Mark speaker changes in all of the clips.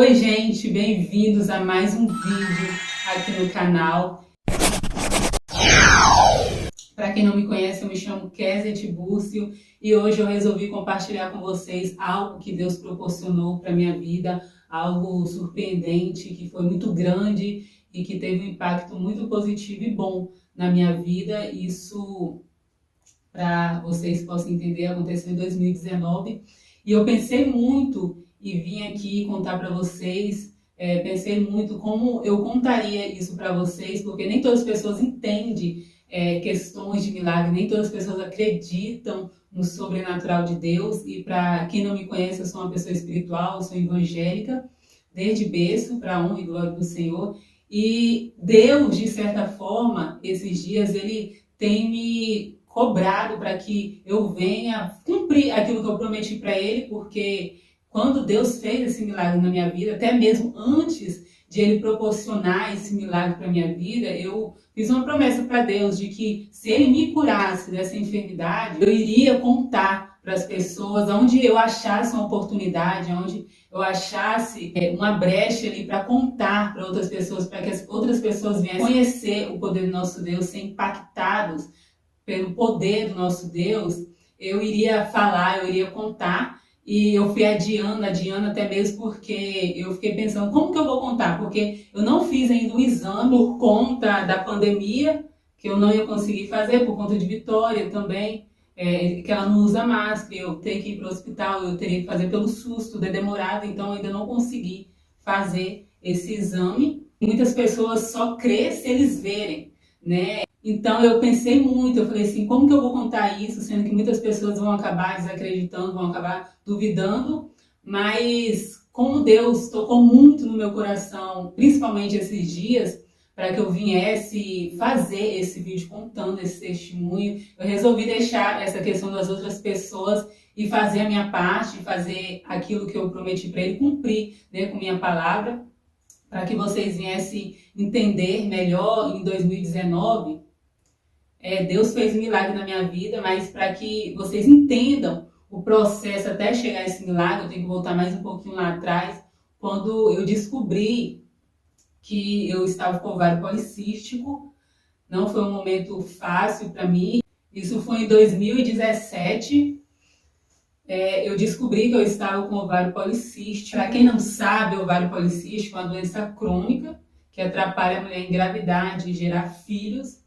Speaker 1: Oi, gente, bem-vindos a mais um vídeo aqui no canal. Para quem não me conhece, eu me chamo Kézia Tibúrcio e hoje eu resolvi compartilhar com vocês algo que Deus proporcionou para minha vida, algo surpreendente, que foi muito grande e que teve um impacto muito positivo e bom na minha vida. Isso, para vocês possam entender, aconteceu em 2019 e eu pensei muito e vim aqui contar para vocês. Pensei muito como eu contaria isso para vocês, porque nem todas as pessoas entendem questões de milagre, nem todas as pessoas acreditam no sobrenatural de Deus. E para quem não me conhece, eu sou uma pessoa espiritual, eu sou evangélica, desde berço, para a honra e glória do Senhor. E Deus, de certa forma, esses dias, Ele tem me cobrado para que eu venha cumprir aquilo que eu prometi para Ele, porque quando Deus fez esse milagre na minha vida, até mesmo antes de Ele proporcionar esse milagre para minha vida, eu fiz uma promessa para Deus de que se Ele me curasse dessa enfermidade, eu iria contar para as pessoas, onde eu achasse uma oportunidade, onde eu achasse uma brecha ali para contar para outras pessoas, para que as outras pessoas viessem conhecer o poder do nosso Deus, ser impactados pelo poder do nosso Deus. Eu iria falar, eu iria contar. E eu fui adiando até mesmo porque eu fiquei pensando, como que eu vou contar? Porque eu não fiz ainda o exame por conta da pandemia, que eu não ia conseguir fazer, por conta de Vitória também, que ela não usa máscara, eu tenho que ir para o hospital, eu teria que fazer pelo SUS, tudo é demorado, então eu ainda não consegui fazer esse exame. Muitas pessoas só crê se eles verem, né? Então eu pensei muito, eu falei assim, como que eu vou contar isso, sendo que muitas pessoas vão acabar desacreditando, vão acabar duvidando, mas como Deus tocou muito no meu coração, principalmente esses dias, para que eu viesse fazer esse vídeo contando esse testemunho, eu resolvi deixar essa questão das outras pessoas e fazer a minha parte, fazer aquilo que eu prometi para Ele, cumprir, né, com minha palavra, para que vocês viessem entender melhor. Em 2019, Deus fez um milagre na minha vida, mas para que vocês entendam o processo até chegar a esse milagre, eu tenho que voltar mais um pouquinho lá atrás, quando eu descobri que eu estava com ovário policístico. Não foi um momento fácil para mim. Isso foi em 2017. Eu descobri que eu estava com ovário policístico. Para quem não sabe, ovário policístico é uma doença crônica que atrapalha a mulher em engravidar e gerar filhos.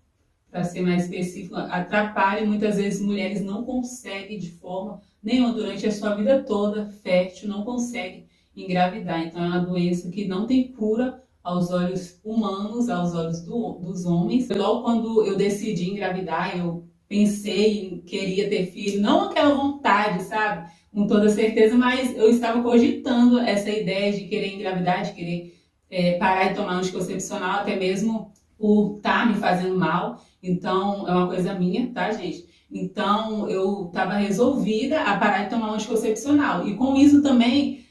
Speaker 1: Para ser mais específico, atrapalha e muitas vezes mulheres não conseguem de forma nenhuma durante a sua vida toda fértil, não conseguem engravidar. Então é uma doença que não tem cura aos olhos humanos, aos olhos dos homens. Logo quando eu decidi engravidar, eu pensei em queria ter filho, não aquela vontade, sabe, com toda certeza, mas eu estava cogitando essa ideia de querer engravidar, de querer parar de tomar anticoncepcional, até mesmo por estar me fazendo mal. Então, é uma coisa minha, tá, gente? Então, eu estava resolvida a parar de tomar um anticoncepcional. E com isso também,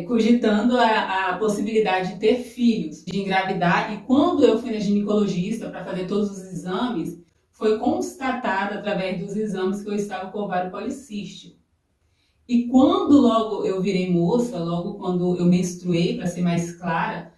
Speaker 1: cogitando a possibilidade de ter filhos, de engravidar. E quando eu fui na ginecologista para fazer todos os exames, foi constatado através dos exames que eu estava com ovário policístico. E quando logo eu virei moça, logo quando eu menstruei, para ser mais clara,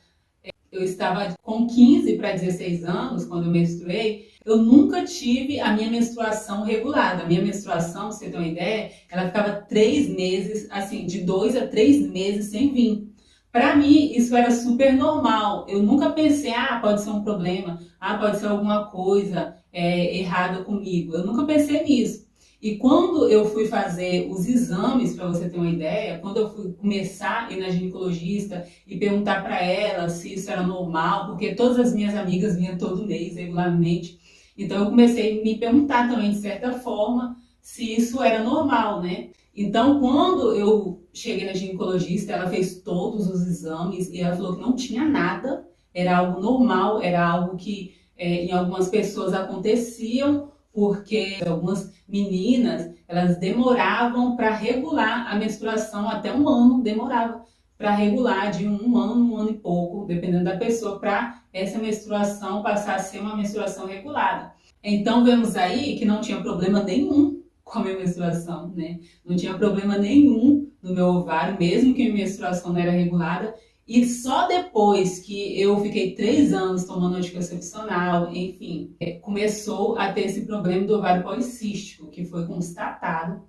Speaker 1: eu estava com 15 para 16 anos, quando eu menstruei, eu nunca tive a minha menstruação regulada. A minha menstruação, pra você ter uma ideia, ela ficava 3 meses, assim, de 2 a 3 meses sem vir. Para mim, isso era super normal. Eu nunca pensei, pode ser um problema, pode ser alguma coisa errada comigo. Eu nunca pensei nisso. E quando eu fui fazer os exames, para você ter uma ideia, quando eu fui começar a ir na ginecologista e perguntar para ela se isso era normal, porque todas as minhas amigas vinham todo mês, regularmente, então eu comecei a me perguntar também, de certa forma, se isso era normal, né? Então, quando eu cheguei na ginecologista, ela fez todos os exames e ela falou que não tinha nada, era algo normal, era algo que em algumas pessoas aconteciam, porque algumas meninas, elas demoravam para regular a menstruação, até um ano demorava para regular, de um ano e pouco, dependendo da pessoa, para essa menstruação passar a ser uma menstruação regulada. Então vemos aí que não tinha problema nenhum com a minha menstruação, né? Não tinha problema nenhum no meu ovário, mesmo que a minha menstruação não era regulada, E só depois que eu fiquei 3 anos tomando anticoncepcional, enfim, começou a ter esse problema do ovário policístico, que foi constatado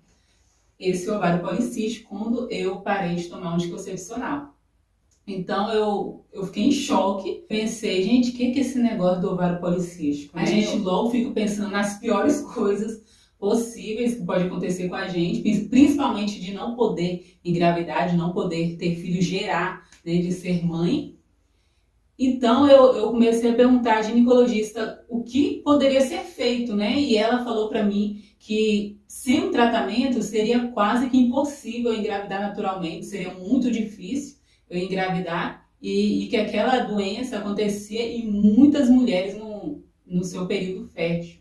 Speaker 1: esse ovário policístico quando eu parei de tomar anticoncepcional. Então eu fiquei em choque, pensei, gente, o que é esse negócio do ovário policístico? A gente logo fica pensando nas piores coisas possíveis que pode acontecer com a gente, principalmente de não poder engravidar, de não poder ter filho, gerar, né, de ser mãe. Então eu comecei a perguntar à ginecologista o que poderia ser feito, né? E ela falou para mim que sem um tratamento seria quase que impossível engravidar naturalmente, seria muito difícil eu engravidar e que aquela doença acontecia em muitas mulheres no seu período fértil,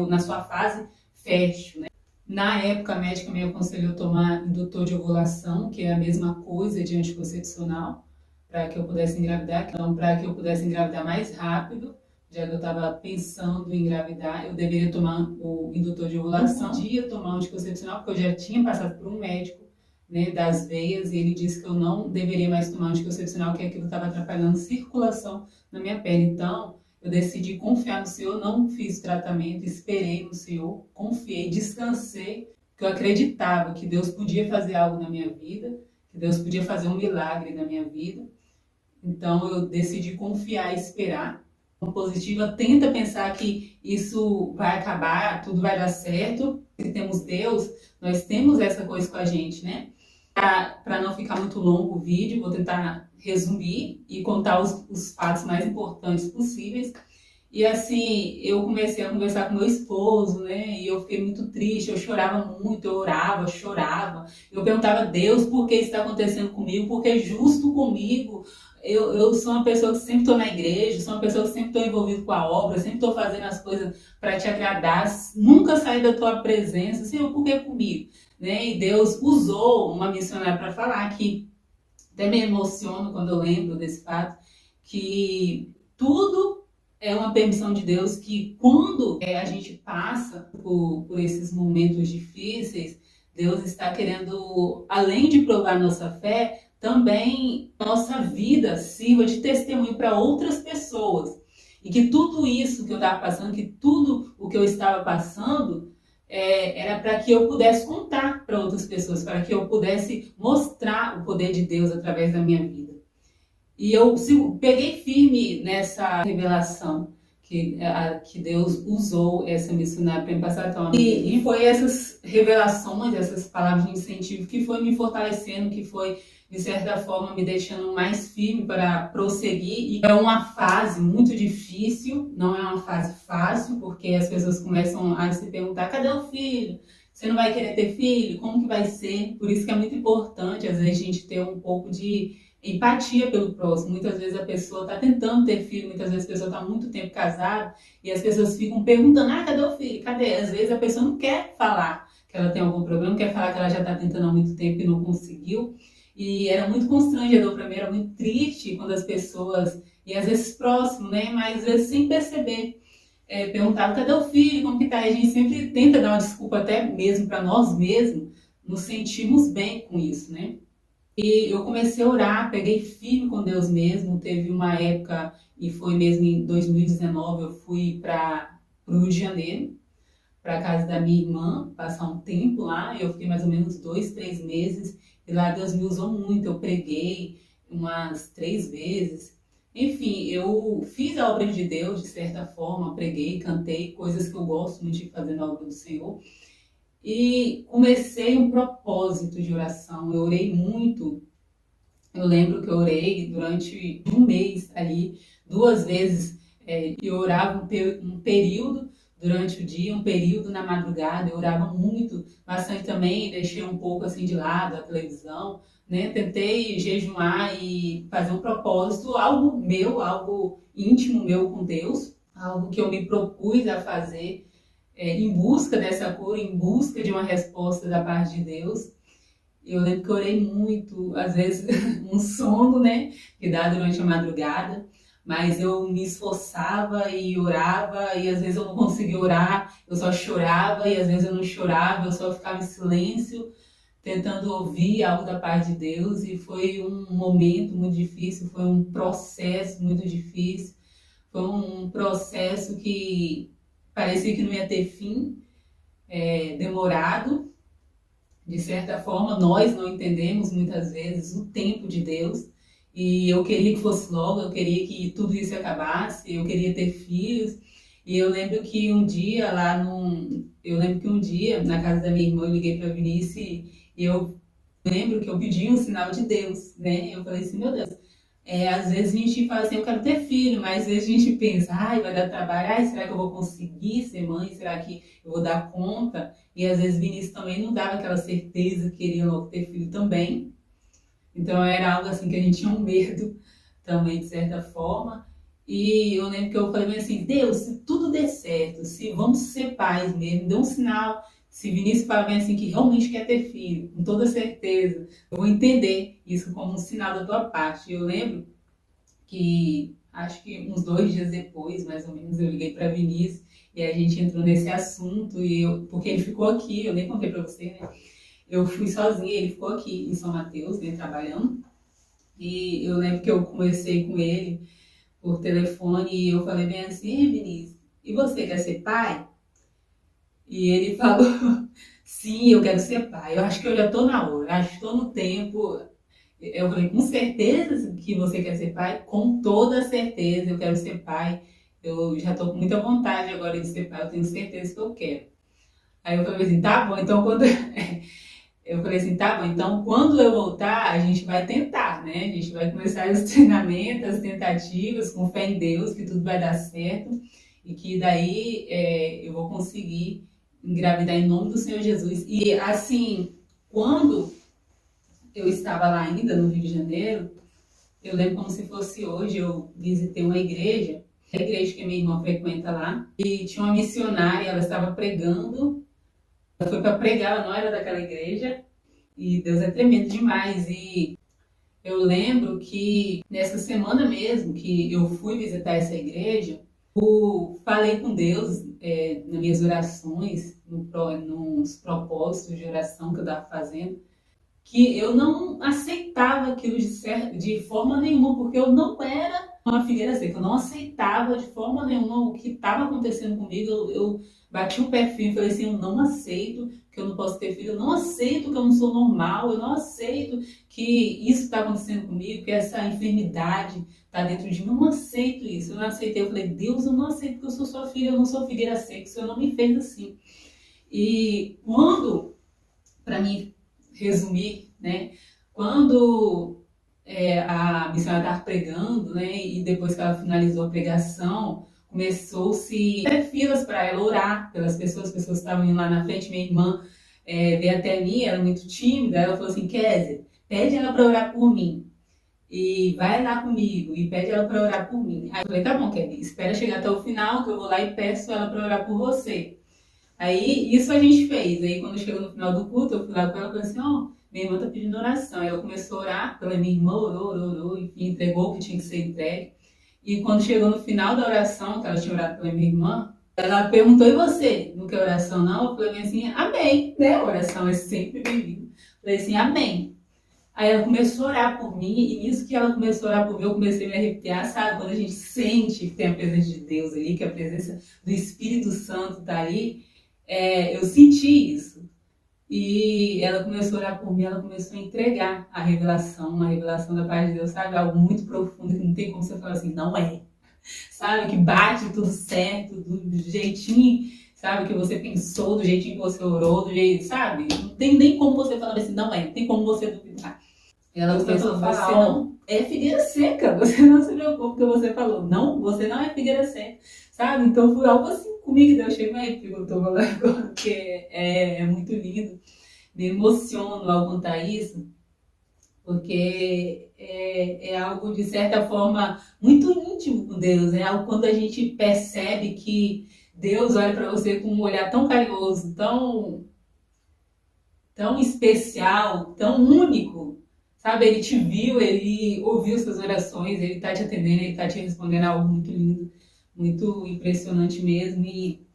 Speaker 1: na sua fase fértil, né? Na época, a médica me aconselhou tomar indutor de ovulação, que é a mesma coisa de anticoncepcional, para que eu pudesse engravidar. Então, para que eu pudesse engravidar mais rápido, já que eu estava pensando em engravidar, eu deveria tomar o indutor de ovulação. Eu podia tomar o anticoncepcional, porque eu já tinha passado por um médico, né, das veias, e ele disse que eu não deveria mais tomar anticoncepcional, que aquilo estava atrapalhando a circulação na minha pele. Então, eu decidi confiar no Senhor, não fiz tratamento, esperei no Senhor, confiei, descansei, porque eu acreditava que Deus podia fazer algo na minha vida, que Deus podia fazer um milagre na minha vida. Então, eu decidi confiar e esperar. Positiva, tenta pensar que isso vai acabar, tudo vai dar certo. Se temos Deus, nós temos essa coisa com a gente, né? Para não ficar muito longo o vídeo, vou tentar resumir e contar os fatos mais importantes possíveis. E assim, eu comecei a conversar com meu esposo, né? E eu fiquei muito triste, eu chorava muito, eu orava, chorava. Eu perguntava a Deus por que isso está acontecendo comigo, porque é justo comigo. Eu sou uma pessoa que sempre estou na igreja, sou uma pessoa que sempre estou envolvida com a obra, sempre estou fazendo as coisas para te agradar, nunca saí da tua presença, Senhor, por que comigo? Né? E Deus usou uma missionária para falar que, até me emociono quando eu lembro desse fato, que tudo é uma permissão de Deus, que quando a gente passa por esses momentos difíceis, Deus está querendo, além de provar nossa fé, também nossa vida sirva de testemunho para outras pessoas. E que tudo isso que eu estava passando, que tudo o que eu estava passando, era para que eu pudesse contar para outras pessoas, para que eu pudesse mostrar o poder de Deus através da minha vida. E eu peguei firme nessa revelação que Deus usou essa missionária para me passar tão. E foi essas revelações, essas palavras de incentivo que foi me fortalecendo, que foi, de certa forma, me deixando mais firme para prosseguir. E é uma fase muito difícil, não é uma fase fácil, porque as pessoas começam a se perguntar, cadê o filho? Você não vai querer ter filho? Como que vai ser? Por isso que é muito importante, às vezes, a gente ter um pouco de empatia pelo próximo. Muitas vezes a pessoa está tentando ter filho, muitas vezes a pessoa está há muito tempo casada e as pessoas ficam perguntando, cadê o filho? Cadê? Às vezes a pessoa não quer falar que ela tem algum problema, não quer falar que ela já está tentando há muito tempo e não conseguiu. E era muito constrangedor para mim, era muito triste quando as pessoas, e às vezes próximo, né, mas às vezes sem perceber, perguntavam, cadê o filho? Como que tá? E a gente sempre tenta dar uma desculpa até mesmo para nós mesmos, nos sentimos bem com isso, né? E eu comecei a orar, peguei firme com Deus mesmo. Teve uma época, e foi mesmo em 2019, eu fui para o Rio de Janeiro, para a casa da minha irmã, passar um tempo lá. Eu fiquei mais ou menos 2, 3 meses, e lá Deus me usou muito. Eu preguei umas 3 vezes. Enfim, eu fiz a obra de Deus de certa forma, preguei, cantei, coisas que eu gosto muito de fazer na obra do Senhor. E comecei um propósito de oração. Eu orei muito. Eu lembro que eu orei durante um mês ali, 2 vezes. Eu orava um período durante o dia, um período na madrugada. Eu orava muito, bastante também. Deixei um pouco assim de lado a televisão, né? Tentei jejuar e fazer um propósito, algo meu, algo íntimo meu com Deus, algo que eu me propus a fazer. Em busca dessa cura, em busca de uma resposta da parte de Deus. Eu lembro que eu orei muito, às vezes um sono, né, que dá durante a madrugada, mas eu me esforçava e orava, e às vezes eu não conseguia orar, eu só chorava, e às vezes eu não chorava, eu só ficava em silêncio, tentando ouvir algo da parte de Deus, e foi um momento muito difícil, foi um processo muito difícil, foi um processo que parecia que não ia ter fim, demorado. De certa forma, nós não entendemos muitas vezes o tempo de Deus, e eu queria que fosse logo, eu queria que tudo isso acabasse, eu queria ter filhos. E eu lembro que um dia na casa da minha irmã, eu liguei para Vinícius e eu lembro que eu pedi um sinal de Deus, né? Eu falei assim, meu Deus, às vezes a gente fala assim, eu quero ter filho, mas às vezes a gente pensa, ai, vai dar trabalho, ai, será que eu vou conseguir ser mãe? Será que eu vou dar conta? E às vezes Vinícius também não dava aquela certeza que queria logo ter filho também. Então era algo assim que a gente tinha um medo também, de certa forma. E eu lembro que eu falei assim, Deus, se tudo der certo, se vamos ser pais mesmo, dê um sinal. Se Vinícius fala bem assim que realmente quer ter filho, com toda certeza, eu vou entender isso como um sinal da tua parte. Eu lembro que, acho que uns 2 dias depois, mais ou menos, eu liguei para Vinícius e a gente entrou nesse assunto, porque ele ficou aqui, eu nem contei para você, né? Eu fui sozinha, ele ficou aqui em São Mateus, né, trabalhando. E eu lembro que eu conversei com ele por telefone e eu falei bem assim, Vinícius, e você quer ser pai? E ele falou, sim, eu quero ser pai. Eu acho que eu já estou na hora, acho que estou no tempo. Eu falei, com certeza que você quer ser pai? Com toda certeza eu quero ser pai. Eu já estou com muita vontade agora de ser pai, eu tenho certeza que eu quero. Aí eu falei assim, tá bom, então quando... Eu falei assim, tá bom, então quando eu voltar, a gente vai tentar, né? A gente vai começar os treinamentos, as tentativas, com fé em Deus, que tudo vai dar certo e que daí eu vou conseguir engravidar em nome do Senhor Jesus. E assim, quando eu estava lá ainda no Rio de Janeiro, eu lembro como se fosse hoje, eu visitei uma igreja, a igreja que a minha irmã frequenta lá, e tinha uma missionária, ela estava pregando. Ela foi para pregar, ela não era daquela igreja, e Deus é tremendo demais. E eu lembro que nessa semana mesmo que eu fui visitar essa igreja, eu falei com Deus nas minhas orações, nos propósitos de oração que eu estava fazendo, que eu não aceitava aquilo de forma nenhuma, porque eu não era uma figueira seca, eu não aceitava de forma nenhuma o que estava acontecendo comigo. Eu bati o pé firme e falei assim, eu não aceito que eu não posso ter filho, eu não aceito que eu não sou normal, eu não aceito que isso está acontecendo comigo, que essa enfermidade está dentro de mim, eu não aceito isso, eu não aceitei. Eu falei, Deus, eu não aceito que eu sou sua filha, eu não sou figueira seca, o Senhor não me fez assim. E quando, para mim resumir, né, quando a missionária estava pregando, né, e depois que ela finalizou a pregação, começou-se a ter filas para ela orar pelas pessoas, as pessoas estavam indo lá na frente. Minha irmã veio até mim, era muito tímida, ela falou assim, Kézia, pede ela para orar por mim, e vai lá comigo, e pede ela para orar por mim. Aí eu falei, tá bom, Kézia, espera chegar até o final, que eu vou lá e peço ela para orar por você. Aí, isso a gente fez. Aí, quando chegou no final do culto, eu fui lá com ela e falei assim, minha irmã tá pedindo oração. Aí, ela começou a orar pela minha irmã, orou, enfim, entregou o que tinha que ser entregue. E quando chegou no final da oração, que ela tinha orado pela minha irmã, ela perguntou, e você? Não quer oração, não? Eu falei assim, amém, né? A oração é sempre bem-vinda. Falei assim, amém. Aí ela começou a orar por mim, e nisso que ela começou a orar por mim, eu comecei a me arrepiar, sabe? Quando a gente sente que tem a presença de Deus ali, que a presença do Espírito Santo tá ali, eu senti isso. E ela começou a orar por mim, ela começou a entregar a revelação da paz de Deus, sabe? Algo muito profundo que não tem como você falar assim, não é. Sabe? Que bate tudo certo, do jeitinho, sabe? Que você pensou, do jeitinho que você orou, do jeito, sabe? Não tem nem como você falar assim, não é. Não tem como você duvidar. Ela começou a falar, você não é figueira seca, você não se preocupa, porque você falou, não, você não é figueira seca, sabe? Então foi algo assim comigo que Deus chegou aí, porque eu tô falando agora, porque é muito lindo, me emociono ao contar isso, porque é algo de certa forma muito íntimo com Deus, é algo quando a gente percebe que Deus olha para você com um olhar tão carinhoso, tão especial, tão único. Sabe, ele te viu, ele ouviu suas orações, ele está te atendendo, ele está te respondendo algo muito lindo, muito impressionante mesmo. E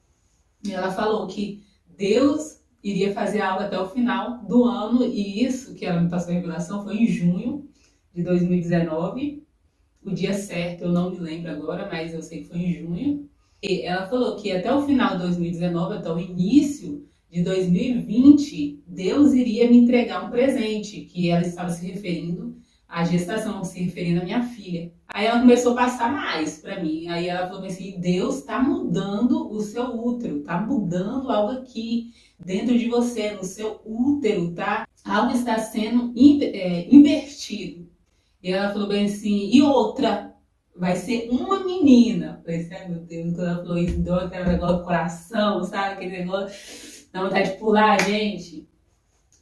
Speaker 1: ela falou que Deus iria fazer algo até o final do ano, e isso que ela me passou a revelação foi em junho de 2019. O dia certo eu não me lembro agora, mas eu sei que foi em junho. E ela falou que até o final de 2019, até o início de 2020, Deus iria me entregar um presente, que ela estava se referindo à gestação, se referindo à minha filha. Aí ela começou a passar mais para mim. Aí ela falou assim: Deus está mudando o seu útero, está mudando algo aqui dentro de você, no seu útero, tá? Algo está sendo invertido. E ela falou bem assim: e outra, vai ser uma menina. Eu falei assim: ai meu Deus, quando ela falou isso, deu aquele negócio do coração, sabe? Aquele negócio, dá vontade de pular, gente.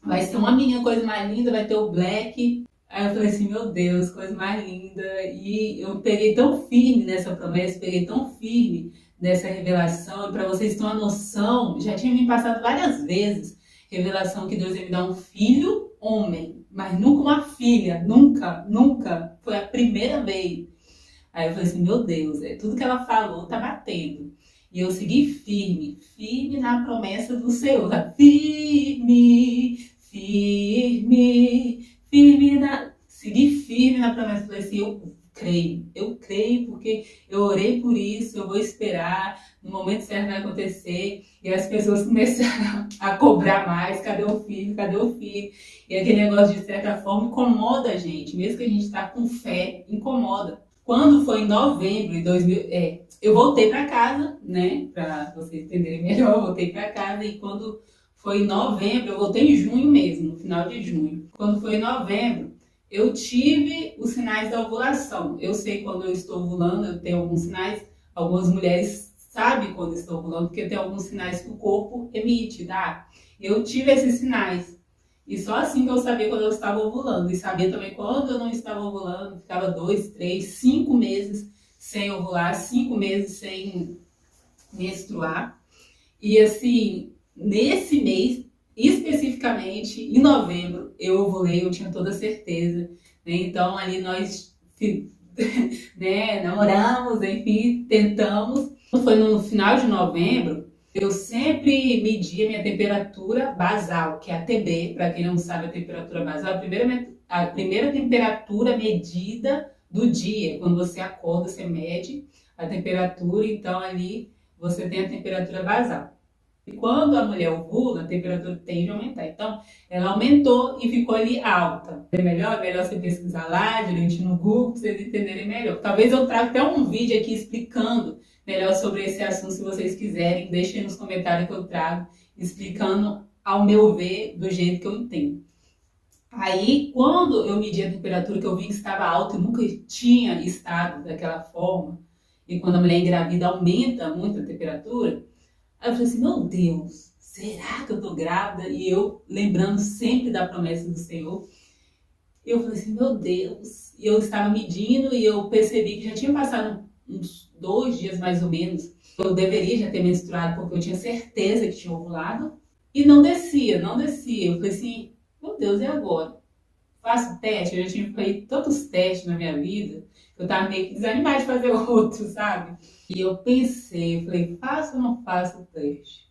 Speaker 1: Vai ser uma menina, coisa mais linda, vai ter o Black. Aí eu falei assim: meu Deus, coisa mais linda. E eu peguei tão firme nessa promessa, peguei tão firme nessa revelação. E para vocês terem uma noção, já tinha me passado várias vezes revelação que Deus ia me dar um filho homem, mas nunca uma filha, nunca, nunca. Foi a primeira vez. Aí eu falei assim: meu Deus, tudo que ela falou tá batendo. E eu segui firme, firme na promessa do Senhor. Firme, firme, firme na... Segui firme na promessa. Falei assim: eu creio porque eu orei por isso, eu vou esperar, no momento certo vai acontecer. E as pessoas começaram a cobrar mais: cadê o filho, cadê o filho? E aquele negócio, de certa forma, incomoda a gente, mesmo que a gente está com fé, incomoda. Quando foi em novembro de 2000, eu voltei para casa, né, para vocês entenderem melhor, eu voltei para casa. E quando foi em novembro, eu voltei em junho mesmo, no final de junho. Quando foi em novembro, eu tive os sinais da ovulação. Eu sei quando eu estou ovulando, eu tenho alguns sinais. Algumas mulheres sabem quando estou ovulando, porque tem alguns sinais que o corpo emite, tá? Eu tive esses sinais. E só assim que eu sabia quando eu estava ovulando. E sabia também quando eu não estava ovulando. Ficava 2, 3, 5 meses sem ovular, 5 meses sem menstruar. E assim, nesse mês, especificamente, em novembro, eu ovulei, eu tinha toda certeza. Né? Então, ali nós né, namoramos, enfim, tentamos. Foi no final de novembro, eu sempre media minha temperatura basal, que é a TB. Para quem não sabe, a temperatura basal é a primeira temperatura medida do dia. Quando você acorda, você mede a temperatura, então ali você tem a temperatura basal. E quando a mulher ovula, a temperatura tende a aumentar. Então, ela aumentou e ficou ali alta. É melhor você pesquisar lá, direito no Google, para vocês entenderem melhor. Talvez eu traga até um vídeo aqui explicando melhor sobre esse assunto, se vocês quiserem. Deixem nos comentários que eu trago, explicando ao meu ver, do jeito que eu entendo. Aí, quando eu medi a temperatura, que eu vi que estava alta e nunca tinha estado daquela forma, e quando a mulher engravida aumenta muito a temperatura, aí eu falei assim: meu Deus, será que eu tô grávida? E eu, lembrando sempre da promessa do Senhor, eu falei assim: meu Deus. E eu estava medindo e eu percebi que já tinha passado uns 2 dias mais ou menos. Eu deveria já ter menstruado, porque eu tinha certeza que tinha ovulado. E não descia, não descia. Eu falei assim: meu Deus, e agora? Faço teste? Eu já tinha feito tantos testes na minha vida, que eu tava meio que desanimada de fazer outro, sabe? E eu pensei, eu falei: faço ou não faço o teste?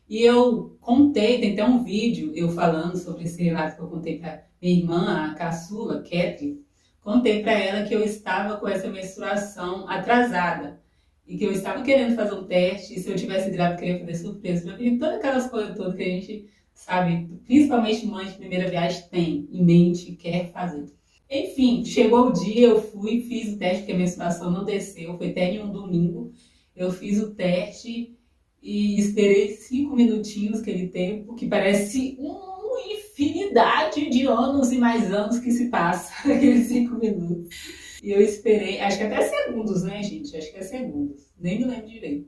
Speaker 1: E eu contei, tem até um vídeo eu falando sobre esse relato que eu contei para minha irmã, a caçula, Catherine. Contei para ela que eu estava com essa menstruação atrasada e que eu estava querendo fazer um teste, e se eu tivesse grávida, eu queria fazer surpresa para mim. Todas aquelas coisas todas que a gente sabe, principalmente mãe de primeira viagem, tem em mente e quer fazer. Enfim, chegou o dia, eu fui, fiz o teste, porque a menstruação não desceu, foi até em um domingo. Eu fiz o teste e esperei 5 minutinhos, aquele tempo, que parece uma infinidade de anos e mais anos que se passa, aqueles 5 minutos. E eu esperei, acho que até segundos, né, gente? Acho que é segundos, nem me lembro direito.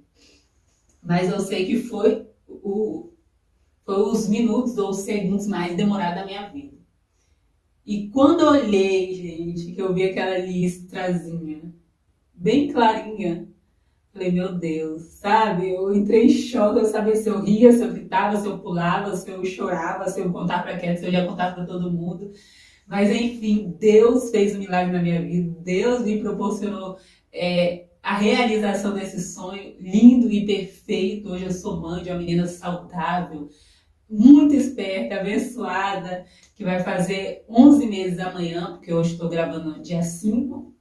Speaker 1: Mas eu sei que foi os minutos ou os segundos mais demorados da minha vida. E quando eu olhei, gente, que eu vi aquela listrazinha bem clarinha, falei: meu Deus, sabe? Eu entrei em choque, eu sabia se eu ria, se eu gritava, se eu pulava, se eu chorava, se eu contava para quem, se eu já contava para todo mundo. Mas enfim, Deus fez um milagre na minha vida. Deus me proporcionou a realização desse sonho lindo e perfeito. Hoje eu sou mãe de uma menina saudável, muito esperta, abençoada, que vai fazer 11 meses amanhã, porque hoje estou gravando no dia 5.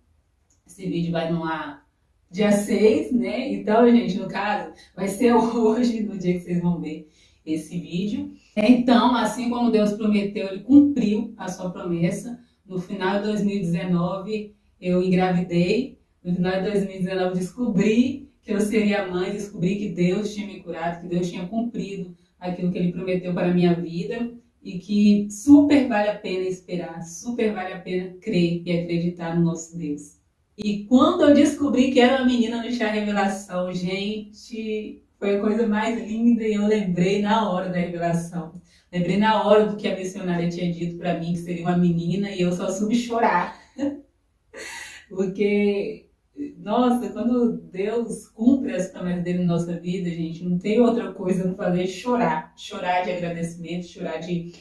Speaker 1: Esse vídeo vai no ar dia 6, né? Então, gente, no caso, vai ser hoje, no dia que vocês vão ver esse vídeo. Então, assim como Deus prometeu, Ele cumpriu a sua promessa. No final de 2019, eu engravidei. No final de 2019, descobri que eu seria mãe, descobri que Deus tinha me curado, que Deus tinha cumprido aquilo que Ele prometeu para a minha vida e que super vale a pena esperar, super vale a pena crer e acreditar no nosso Deus. E quando eu descobri que era uma menina no Chá Revelação, gente, foi a coisa mais linda e eu lembrei na hora da revelação. Lembrei na hora do que a missionária tinha dito para mim, que seria uma menina, e eu só soube chorar. Porque, nossa, quando Deus cumpre as promessas dele na nossa vida, gente, não tem outra coisa a não fazer chorar. Chorar de agradecimento, chorar de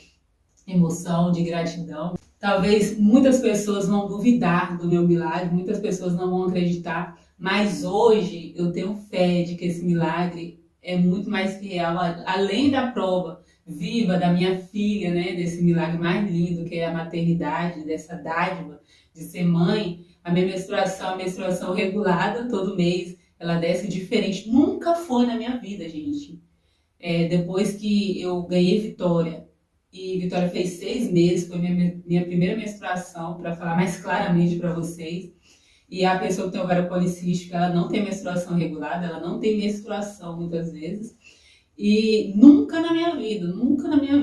Speaker 1: emoção, de gratidão. Talvez muitas pessoas vão duvidar do meu milagre, muitas pessoas não vão acreditar, mas hoje eu tenho fé de que esse milagre é muito mais que real, além da prova viva da minha filha, né, desse milagre mais lindo que é a maternidade, dessa dádiva de ser mãe. A minha menstruação é uma menstruação regulada, todo mês ela desce diferente, nunca foi na minha vida, gente. Depois que eu ganhei Vitória, e Vitória fez 6 meses, foi minha primeira menstruação, para falar mais claramente para vocês. E a pessoa que tem ovário policístico, ela não tem menstruação regulada, ela não tem menstruação muitas vezes. E nunca na minha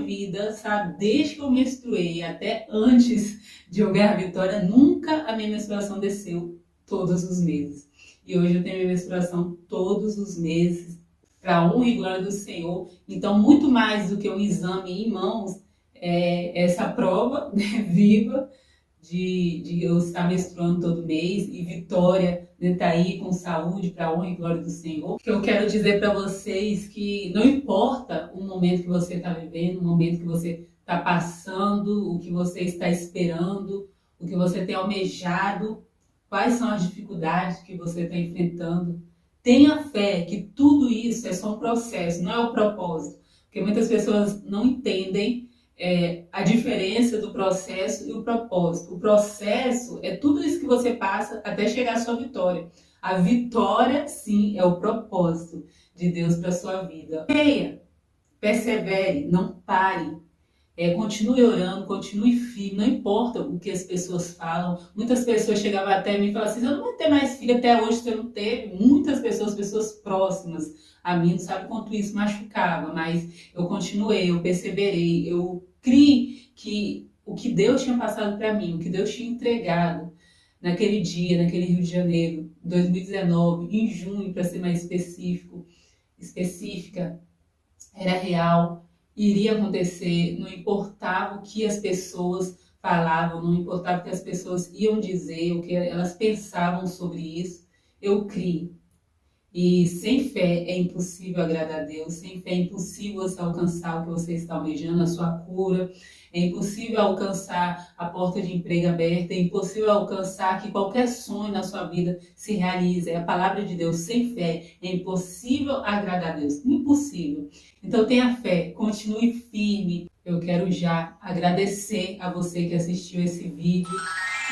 Speaker 1: vida, sabe, desde que eu menstruei até antes de eu ganhar a Vitória, nunca a minha menstruação desceu todos os meses. E hoje eu tenho minha menstruação todos os meses, para a honra e glória do Senhor. Então, muito mais do que um exame em mãos, essa prova, né, viva de eu estar menstruando todo mês e Vitória está aí com saúde para a honra e glória do Senhor. Que eu quero dizer para vocês que não importa o momento que você está vivendo, o momento que você está passando, o que você está esperando, o que você tem almejado, quais são as dificuldades que você está enfrentando. Tenha fé que tudo isso é só um processo, não é o propósito. Porque muitas pessoas não entendem a diferença do processo e o propósito. O processo é tudo isso que você passa até chegar à sua vitória. A vitória, sim, é o propósito de Deus para a sua vida. Creia, persevere, não pare. Continue orando, continue firme, não importa o que as pessoas falam. Muitas pessoas chegavam até mim e falavam assim: eu não vou ter mais filho, até hoje você não teve. Muitas pessoas próximas a mim, não sabe quanto isso machucava, mas eu continuei, eu perseverei, eu criei que o que Deus tinha passado para mim, o que Deus tinha entregado naquele dia, naquele Rio de Janeiro, 2019, em junho, para ser mais específica, era real. Iria acontecer, não importava o que as pessoas falavam, não importava o que as pessoas iam dizer, o que elas pensavam sobre isso, eu criei. E sem fé é impossível agradar a Deus, sem fé é impossível você alcançar o que você está almejando, a sua cura, é impossível alcançar a porta de emprego aberta, é impossível alcançar que qualquer sonho na sua vida se realize. É a palavra de Deus, sem fé é impossível agradar a Deus, impossível. Então tenha fé, continue firme. Eu quero já agradecer a você que assistiu esse vídeo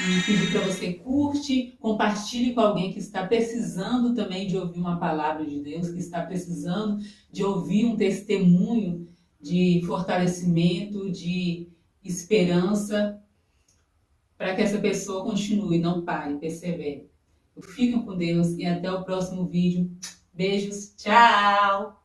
Speaker 1: e pedir para você curte, compartilhe com alguém que está precisando também de ouvir uma palavra de Deus, que está precisando de ouvir um testemunho de fortalecimento, de esperança, para que essa pessoa continue, não pare, persevere. Fiquem com Deus e até o próximo vídeo. Beijos, tchau!